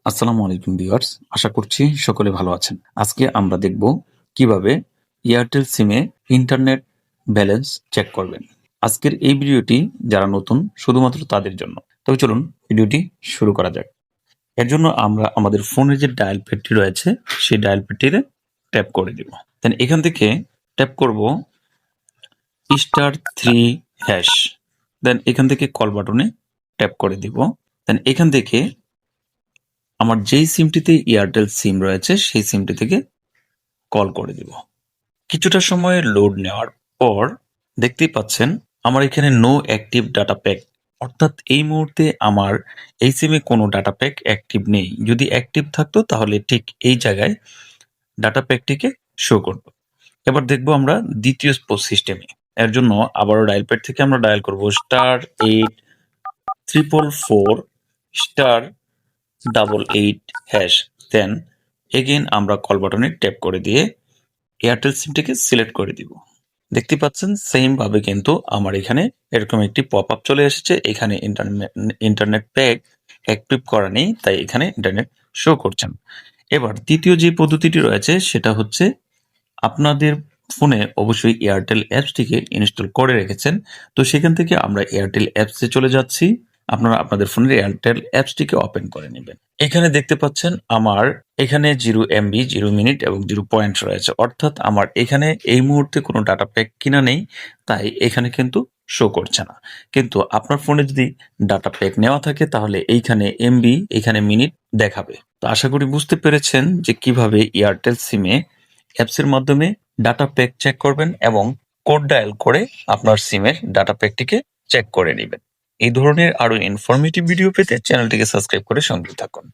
আসসালামু আলাইকুম ভিউয়ার্স, আশা করছি সকলে ভালো আছেন। আজকে আমরা দেখব কিভাবে এয়ারটেল সিমে ইন্টারনেট ব্যালেন্স চেক করবেন। আজকের এই ভিডিওটি যারা নতুন শুধুমাত্র তাদের জন্য। তবে চলুন ভিডিওটি শুরু করা যাক। এর জন্য আমরা আমাদের ফোনের যে ডায়াল প্যাডটি রয়েছে সেই ডায়াল প্যাডটিতে ট্যাপ করে দিব। দেন এখান থেকে ট্যাপ করব *3#। দেন এখান থেকে কল বাটনে ট্যাপ করে দিব। দেন এখান থেকে আমার যেই সিমটিতে এয়ারটেল সিম রয়েছে সেই সিমটি থেকে কল করে দিব। কিছুটা সময় লোড নেওয়ার পর দেখতেই পাচ্ছেন আমার এখানে নো অ্যাক্টিভ ডাটা প্যাক, অর্থাৎ এই মুহূর্তে আমার এই সিমে কোনো ডাটা প্যাক অ্যাক্টিভ নেই। যদি অ্যাক্টিভ থাকতো তাহলে ঠিক এই জায়গায় ডাটা প্যাকটিকে শো করতো। এবার দেখবো আমরা দ্বিতীয় সিস্টেমে। এর জন্য আবারও ডায়াল প্যাড থেকে আমরা ডায়াল করবো *844*88#। দেন এগেইন আমরা কল বাটনে ট্যাপ করে দিয়ে এয়ারটেল সিমটিকে সিলেক্ট করে দিব। দেখতে পাচ্ছেন সেম ভাবে কিন্তু আমার এখানে এরকম একটি পপ আপ চলে এসেছে। এখানে ইন্টারনেট প্যাক অ্যাক্টিভ করা নেই, তাই এখানে ইন্টারনেট শো করছেন। এবার তৃতীয় যে পদ্ধতিটি রয়েছে সেটা হচ্ছে আপনাদের ফোনে অবশ্যই এয়ারটেল অ্যাপসটিকে ইনস্টল করে রেখেছেন। তো সেখান থেকে আমরা এয়ারটেল অ্যাপসে চলে যাচ্ছি। আপনারা আপনাদের ফোনের এয়ারটেল অ্যাপসটিকে ওপেন করে নেবেন। এখানে দেখতে পাচ্ছেন আমার এখানে 0 MB, 0 মিনিট এবং 0 পয়েন্ট রয়েছে, অর্থাৎ আমার এখানে এই মুহূর্তে কোনো ডাটা প্যাক কিনা নেই, তাই এখানে কিন্তু শো করছে না। কিন্তু আপনার ফোনে যদি ডাটা প্যাক নেওয়া থাকে তাহলে এইখানে MB, এখানে মিনিট দেখাবে। তো আশা করি বুঝতে পেরেছেন যে কিভাবে এয়ারটেল সিমে অ্যাপসের মাধ্যমে ডাটা প্যাক চেক করবেন এবং কোড ডায়াল করে আপনার সিমের ডাটা প্যাকটিকে চেক করে নেবেন। এই ধরনের আরো ইনফরমেটিভ ভিডিও পেতে চ্যানেলটিকে সাবস্ক্রাইব করে সঙ্গে থাকুন।